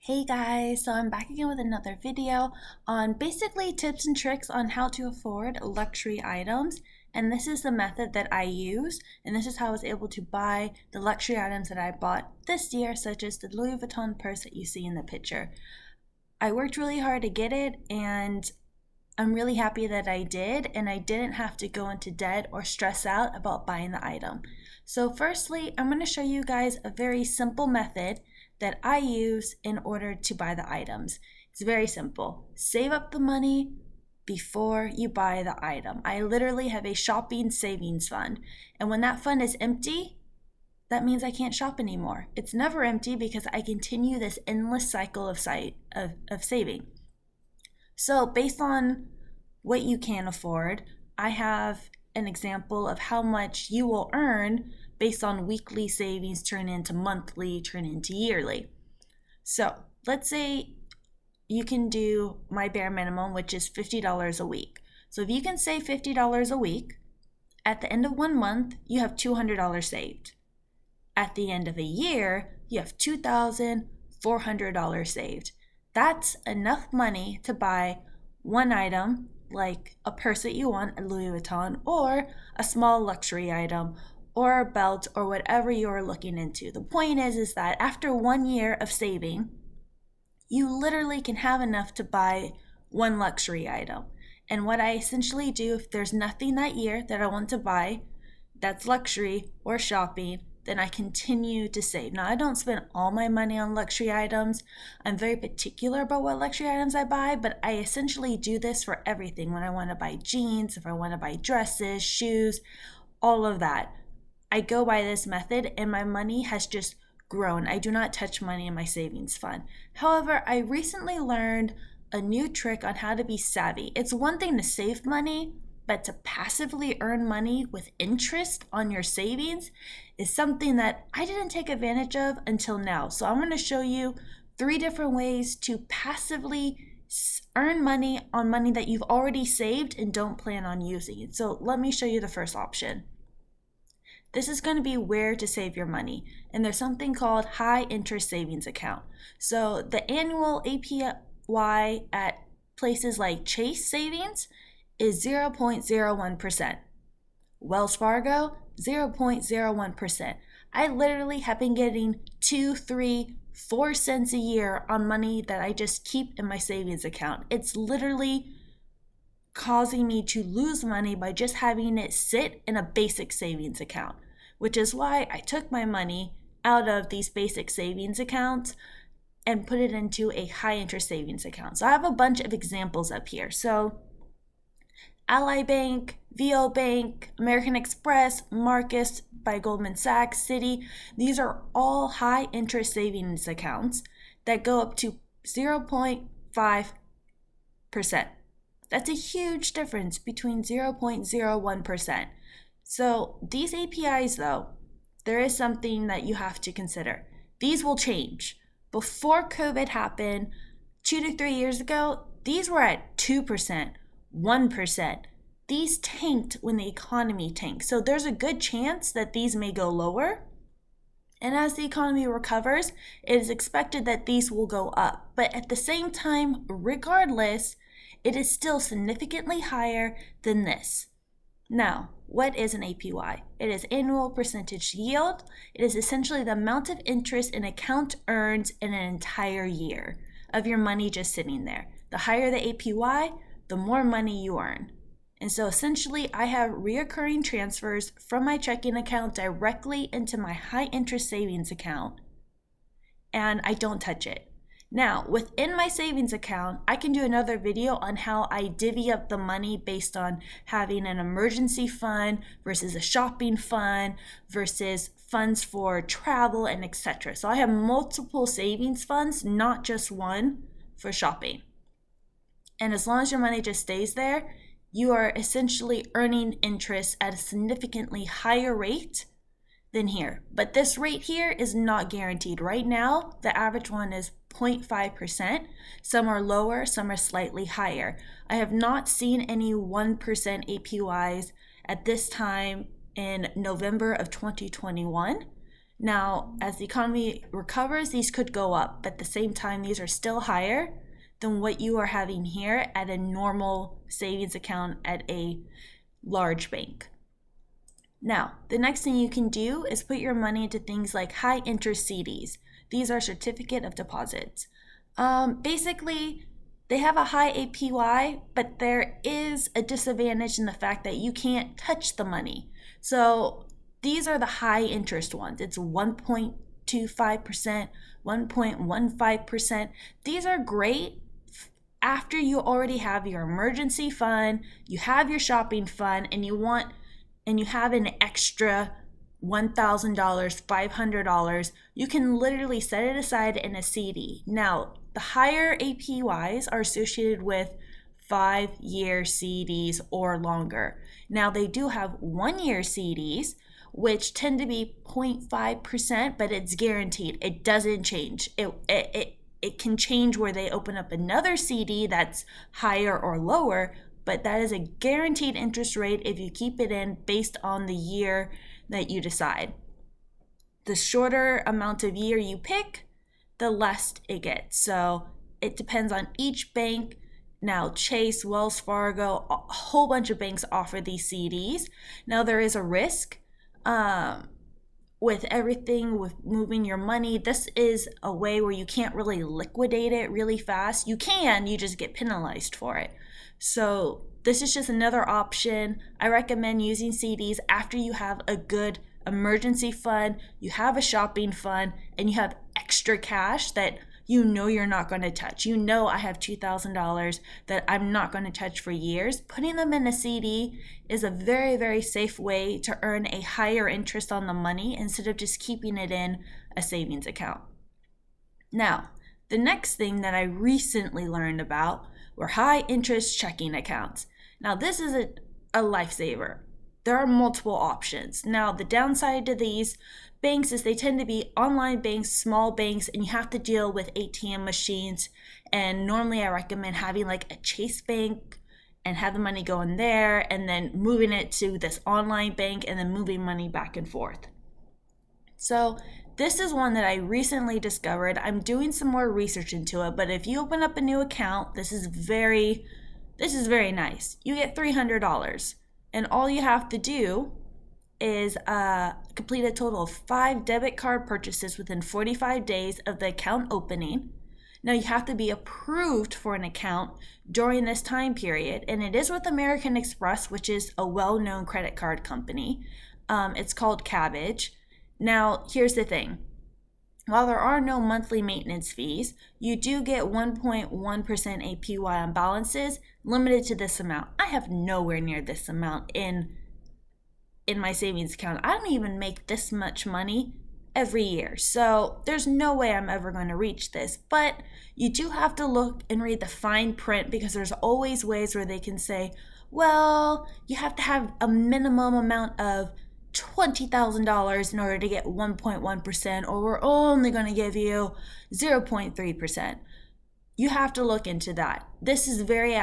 Hey guys, so I'm back again with another video on basically tips and tricks on how to afford luxury items. And this is the method that I use, and this is how I was able to buy the luxury items that I bought this year, such as the Louis Vuitton purse that you see in the picture. I worked really hard to get it, and I'm really happy that I did, and I didn't have to go into debt or stress out about buying the item. So firstly, I'm going to show you guys a very simple method that I use in order to buy the items. It's very simple. Save up the money before you buy the item. I literally have a shopping savings fund, and when that fund is empty, that means I can't shop anymore. It's never empty because I continue this endless cycle of saving. So based on what you can afford, I have an example of how much you will earn based on weekly savings turn into monthly, turn into yearly. So let's say you can do my bare minimum, which is $50 a week. So if you can save $50 a week, at the end of 1 month, you have $200 saved. At the end of a year, you have $2,400 saved. That's enough money to buy one item, like a purse that you want at Louis Vuitton, or a small luxury item, or a belt, or whatever you're looking into. The point is that after 1 year of saving, you literally can have enough to buy one luxury item. And what I essentially do, if there's nothing that year that I want to buy that's luxury or shopping, then I continue to save. Now, I don't spend all my money on luxury items. I'm very particular about what luxury items I buy, but I essentially do this for everything. When I want to buy jeans, if I want to buy dresses, shoes, all of that. I go by this method, and my money has just grown. I do not touch money in my savings fund. However, I recently learned a new trick on how to be savvy. It's one thing to save money, but to passively earn money with interest on your savings is something that I didn't take advantage of until now. So I'm going to show you 3 different ways to passively earn money on money that you've already saved and don't plan on using it. So let me show you the first option. This is going to be where to save your money. And there's something called high interest savings account. So the annual APY at places like Chase Savings is 0.01%. Wells Fargo, 0.01%. I literally have been getting 2, 3, 4 cents a year on money that I just keep in my savings account. It's literally causing me to lose money by just having it sit in a basic savings account, which is why I took my money out of these basic savings accounts and put it into a high interest savings account. So I have a bunch of examples up here. So Ally Bank, VO Bank, American Express, Marcus by Goldman Sachs, Citi, these are all high interest savings accounts that go up to 0.5%. That's a huge difference between 0.01%. So these APIs though, there is something that you have to consider. These will change. Before COVID happened, 2 to 3 years ago, these were at 2%. 1%. These tanked when the economy tanked. So there's a good chance that these may go lower. And as the economy recovers, it is expected that these will go up. But at the same time, regardless, it is still significantly higher than this. Now, what is an APY? It is annual percentage yield. It is essentially the amount of interest an account earns in an entire year of your money just sitting there. The higher the APY, the more money you earn. And so essentially, I have reoccurring transfers from my checking account directly into my high interest savings account, and I don't touch it. Now, within my savings account, I can do another video on how I divvy up the money based on having an emergency fund versus a shopping fund versus funds for travel and etc. So I have multiple savings funds, not just one for shopping. And as long as your money just stays there, you are essentially earning interest at a significantly higher rate than here. But this rate here is not guaranteed. Right now, the average one is 0.5%. Some are lower, some are slightly higher. I have not seen any 1% APYs at this time in November of 2021. Now, as the economy recovers, these could go up, but at the same time, these are still higher than what you are having here at a normal savings account at a large bank. Now, the next thing you can do is put your money into things like high interest CDs. These are certificate of deposits. Basically, they have a high APY, but there is a disadvantage in the fact that you can't touch the money. So these are the high interest ones. It's 1.25%, 1.15%. These are great after you already have your emergency fund, you have your shopping fund, and you have an extra $1,000, $500, you can literally set it aside in a CD. Now, the higher APYs are associated with 5-year CDs or longer. Now, they do have 1-year CDs, which tend to be 0.5%, but it's guaranteed. It doesn't change. It can change where they open up another CD that's higher or lower, but that is a guaranteed interest rate if you keep it in based on the year that you decide. The shorter amount of year you pick, the less it gets. So it depends on each bank. Now, Chase, Wells Fargo, a whole bunch of banks offer these CDs. Now, there is a risk with everything, with moving your money. This is a way where you can't really liquidate it really fast. You can, you just get penalized for it. So this is just another option. I recommend using CDs after you have a good emergency fund, you have a shopping fund, and you have extra cash that you know you're not going to touch. You know I have $2,000 that I'm not going to touch for years. Putting them in a CD is a very, very safe way to earn a higher interest on the money instead of just keeping it in a savings account. Now, the next thing that I recently learned about were high interest checking accounts. Now, this is a lifesaver. There are multiple options. Now, the downside to these banks is they tend to be online banks, small banks, and you have to deal with ATM machines. And normally I recommend having like a Chase bank and have the money go in there and then moving it to this online bank and then moving money back and forth. So this is one that I recently discovered. I'm doing some more research into it, but if you open up a new account, this is very nice. You get $300, and all you have to do is complete a total of 5 debit card purchases within 45 days of the account opening. Now, you have to be approved for an account during this time period, and it is with American Express, which is a well-known credit card company. It's called Cabbage. Now, here's the thing. While there are no monthly maintenance fees, you do get 1.1% APY on balances limited to this amount. I have nowhere near this amount in my savings account. I don't even make this much money every year. So there's no way I'm ever going to reach this. But you do have to look and read the fine print because there's always ways where they can say, well, you have to have a minimum amount of $20,000 in order to get 1.1%, or we're only going to give you 0.3%. You have to look into that. This is very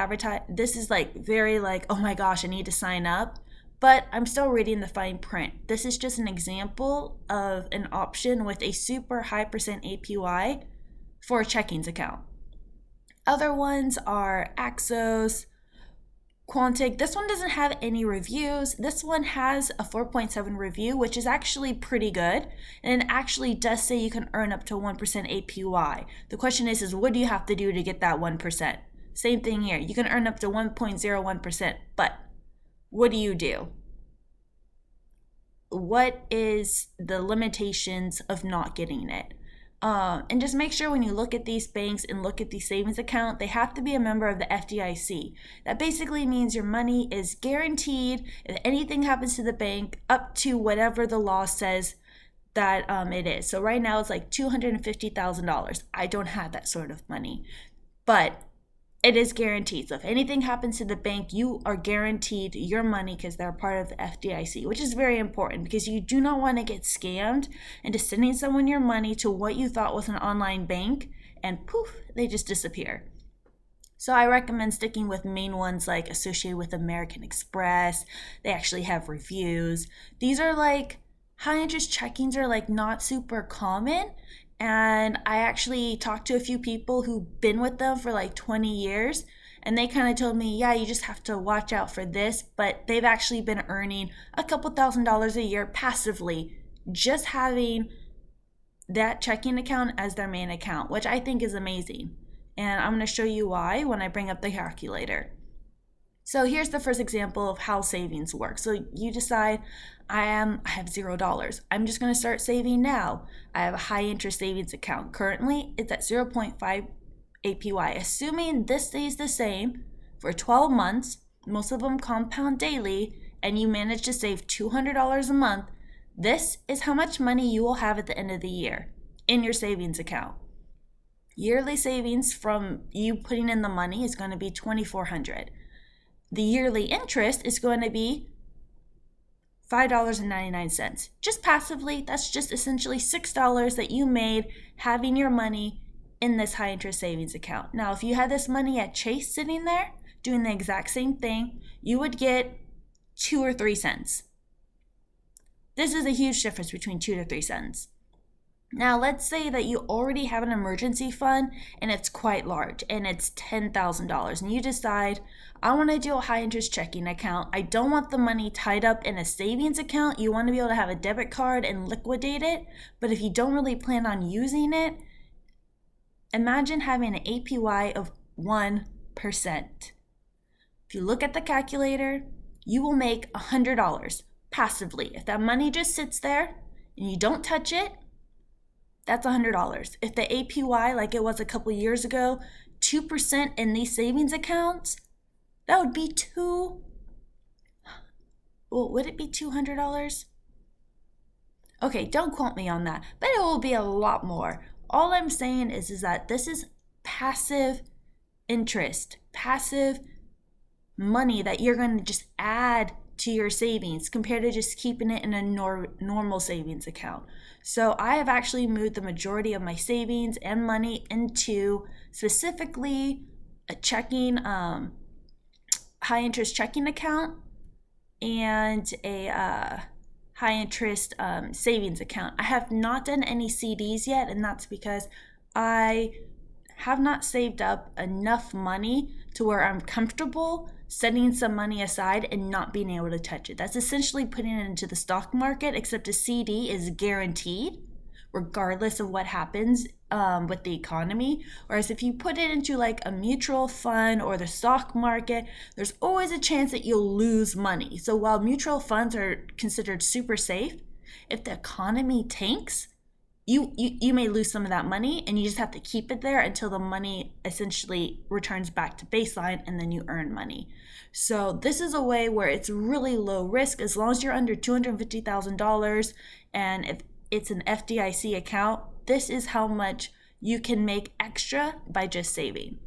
This is very oh my gosh, I need to sign up. But I'm still reading the fine print. This is just an example of an option with a super high percent APY for a checkings account. Other ones are Axos, Quantic. This one doesn't have any reviews. This one has a 4.7 review, which is actually pretty good. And it actually does say you can earn up to 1% APY. The question is what do you have to do to get that 1%? Same thing here. You can earn up to 1.01%, but what do you do? What is the limitations of not getting it? And just make sure when you look at these banks and look at these savings account, they have to be a member of the FDIC. That basically means your money is guaranteed if anything happens to the bank up to whatever the law says that it is. So right now it's like $250,000. I don't have that sort of money, but it is guaranteed. So if anything happens to the bank, you are guaranteed your money because they're part of the FDIC, which is very important because you do not want to get scammed into sending someone your money to what you thought was an online bank and poof, they just disappear. So I recommend sticking with main ones like associated with American Express. They actually have reviews. These are like high interest checkings are like not super common. And I actually talked to a few people who've been with them for like 20 years. And they kind of told me, yeah, you just have to watch out for this. But they've actually been earning a couple $1,000s a year passively, just having that checking account as their main account, which I think is amazing. And I'm going to show you why when I bring up the calculator. So here's the first example of how savings work. So you decide I have $0. I'm just going to start saving now. I have a high interest savings account. Currently, it's at 0.5 APY. Assuming this stays the same for 12 months, most of them compound daily, and you manage to save $200 a month, this is how much money you will have at the end of the year in your savings account. Yearly savings from you putting in the money is going to be $2,400. The yearly interest is going to be $5.99. Just passively, that's just essentially $6 that you made having your money in this high interest savings account. Now, if you had this money at Chase sitting there doing the exact same thing, you would get 2 or 3 cents. This is a huge difference between 2 to 3 cents. Now, let's say that you already have an emergency fund and it's quite large and it's $10,000 and you decide, I want to do a high interest checking account. I don't want the money tied up in a savings account. You want to be able to have a debit card and liquidate it. But if you don't really plan on using it, imagine having an APY of 1%. If you look at the calculator, you will make $100 passively. If that money just sits there and you don't touch it, that's $100. If the APY, like it was a couple years ago, 2% in these savings accounts, that would be would it be $200? Okay, don't quote me on that, but it will be a lot more. All I'm saying is that this is passive interest, passive money that you're going to just add to your savings compared to just keeping it in a normal savings account. So I have actually moved the majority of my savings and money into specifically a checking, high interest checking account and a high interest savings account. I have not done any CDs yet, and that's because I have not saved up enough money to where I'm comfortable setting some money aside and not being able to touch it. That's essentially putting it into the stock market, except a CD is guaranteed regardless of what happens with the economy. Whereas if you put it into like a mutual fund or the stock market, there's always a chance that you'll lose money. So while mutual funds are considered super safe, if the economy tanks, you may lose some of that money, and you just have to keep it there until the money essentially returns back to baseline, and then you earn money. So this is a way where it's really low risk as long as you're under $250,000, and if it's an FDIC account, this is how much you can make extra by just saving.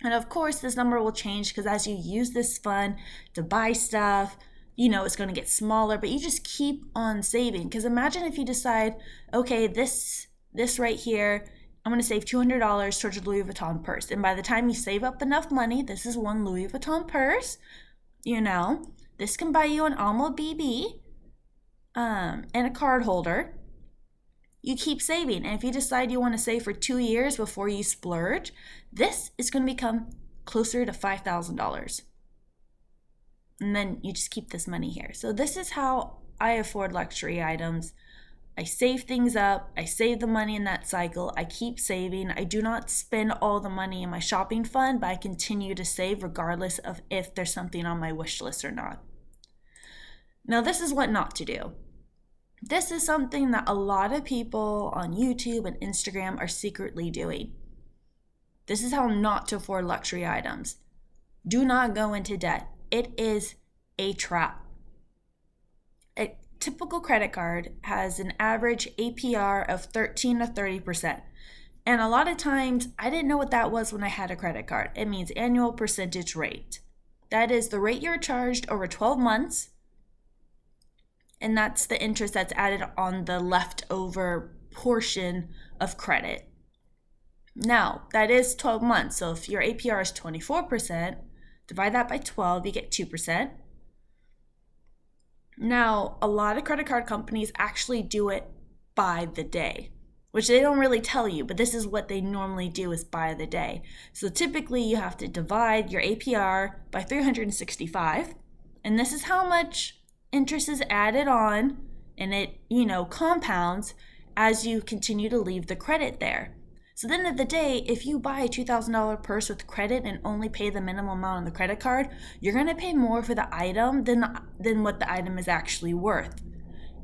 And of course, this number will change because as you use this fund to buy stuff, it's going to get smaller, but you just keep on saving. Because imagine if you decide, okay, this right here, I'm going to save $200 towards a Louis Vuitton purse. And by the time you save up enough money, this is one Louis Vuitton purse, this can buy you an Alma BB and a card holder. You keep saving. And if you decide you want to save for 2 years before you splurge, this is going to become closer to $5,000. And then you just keep this money here. So this is how I afford luxury items. I save things up. I save the money in that cycle. I keep saving. I do not spend all the money in my shopping fund, but I continue to save regardless of if there's something on my wish list or not. Now, this is what not to do. This is something that a lot of people on YouTube and Instagram are secretly doing. This is how not to afford luxury items. Do not go into debt. It is a trap. A typical credit card has an average APR of 13 to 30%. And a lot of times, I didn't know what that was when I had a credit card. It means annual percentage rate. That is the rate you're charged over 12 months. And that's the interest that's added on the leftover portion of credit. Now, that is 12 months. So if your APR is 24%, divide that by 12, you get 2%. Now, a lot of credit card companies actually do it by the day, which they don't really tell you, but this is what they normally do is by the day. So typically you have to divide your APR by 365, and this is how much interest is added on, and it, compounds as you continue to leave the credit there. So at the end of the day, if you buy a $2,000 purse with credit and only pay the minimum amount on the credit card, you're going to pay more for the item than what the item is actually worth.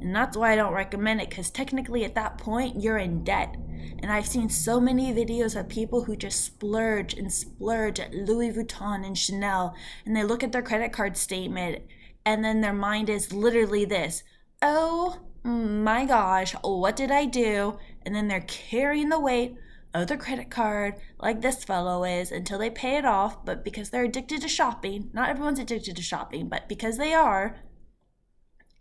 And that's why I don't recommend it, because technically at that point, you're in debt. And I've seen so many videos of people who just splurge and splurge at Louis Vuitton and Chanel, and they look at their credit card statement, and then their mind is literally this: oh my gosh, what did I do? And then they're carrying the weight of the credit card like this fellow is until they pay it off. But because they're addicted to shopping, not everyone's addicted to shopping, but because they are,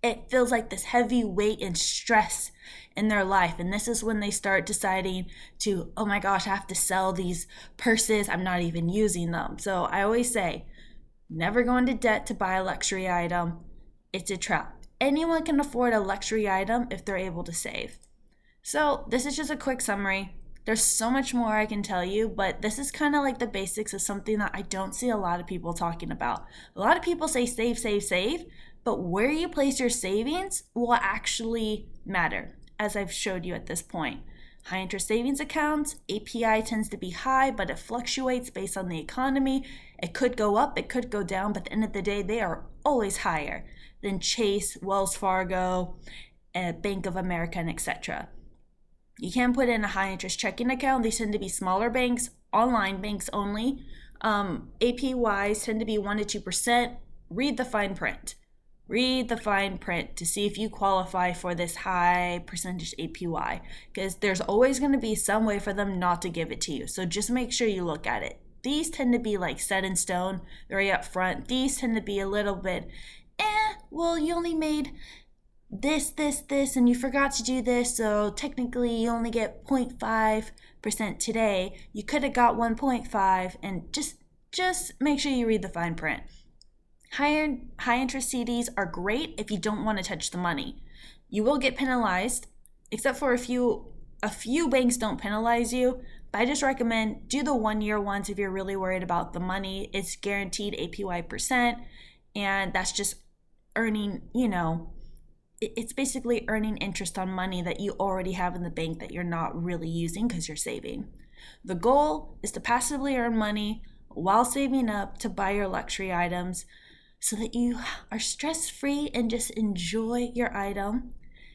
it feels like this heavy weight and stress in their life. And this is when they start deciding to, oh my gosh, I have to sell these purses, I'm not even using them. So I always say, never go into debt to buy a luxury item. It's a trap. Anyone can afford a luxury item if they're able to save. So this is just a quick summary. There's so much more I can tell you, but this is kind of like the basics of something that I don't see a lot of people talking about. A lot of people say save, save, save, but where you place your savings will actually matter, as I've showed you at this point. High interest savings accounts, API tends to be high, but it fluctuates based on the economy. It could go up, it could go down, but at the end of the day, they are always higher than Chase, Wells Fargo, Bank of America, and etc. You can put in a high interest checking account. These tend to be smaller banks, online banks only. APYs tend to be 1% to 2%. Read the fine print. Read the fine print to see if you qualify for this high percentage APY, because there's always going to be some way for them not to give it to you. So just make sure you look at it. These tend to be like set in stone, very up front. These tend to be a little bit, well, you only made this, and you forgot to do this, so technically you only get 0.5% today. You could have got 1.5, and just make sure you read the fine print. High interest CDs are great if you don't want to touch the money. You will get penalized, except for a few banks don't penalize you, but I just recommend do the 1 year ones if you're really worried about the money. It's guaranteed APY percent, and that's just earning, it's basically earning interest on money that you already have in the bank that you're not really using because you're saving. The goal is to passively earn money while saving up to buy your luxury items so that you are stress-free and just enjoy your item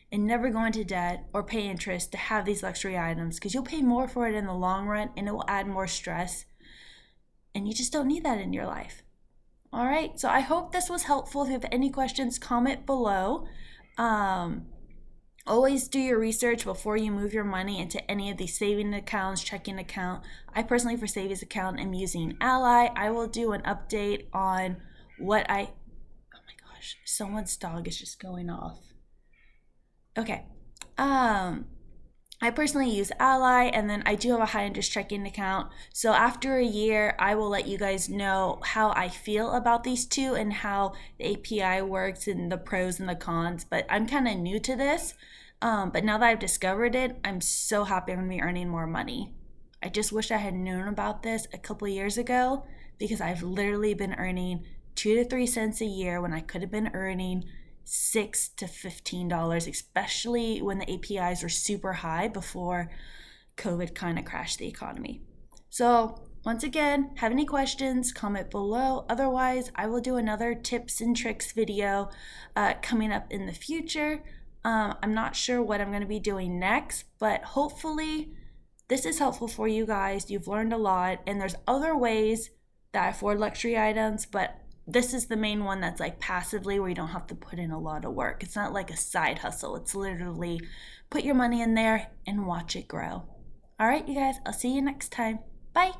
and never go into debt or pay interest to have these luxury items, because you'll pay more for it in the long run and it will add more stress, and you just don't need that in your life. All right, so I hope this was helpful. If you have any questions, comment below. Always do your research before you move your money into any of these saving accounts, checking account. I personally, for savings account, am using Ally. I will do an update on oh my gosh, someone's dog is just going off. Okay. I personally use Ally, and then I do have a high interest checking account. So after a year, I will let you guys know how I feel about these two and how the API works and the pros and the cons. But I'm kind of new to this. But now that I've discovered it, I'm so happy I'm going to be earning more money. I just wish I had known about this a couple years ago, because I've literally been earning 2 to 3 cents a year when I could have been earning $6 to $15, especially when the APIs were super high before COVID kind of crashed the economy. So once again, have any questions, comment below. Otherwise, I will do another tips and tricks video coming up in the future. I'm not sure what I'm going to be doing next, but hopefully this is helpful for you guys. You've learned a lot, and there's other ways that I afford luxury items, but this is the main one that's like passively, where you don't have to put in a lot of work. It's not like a side hustle. It's literally put your money in there and watch it grow. All right, you guys, I'll see you next time. Bye.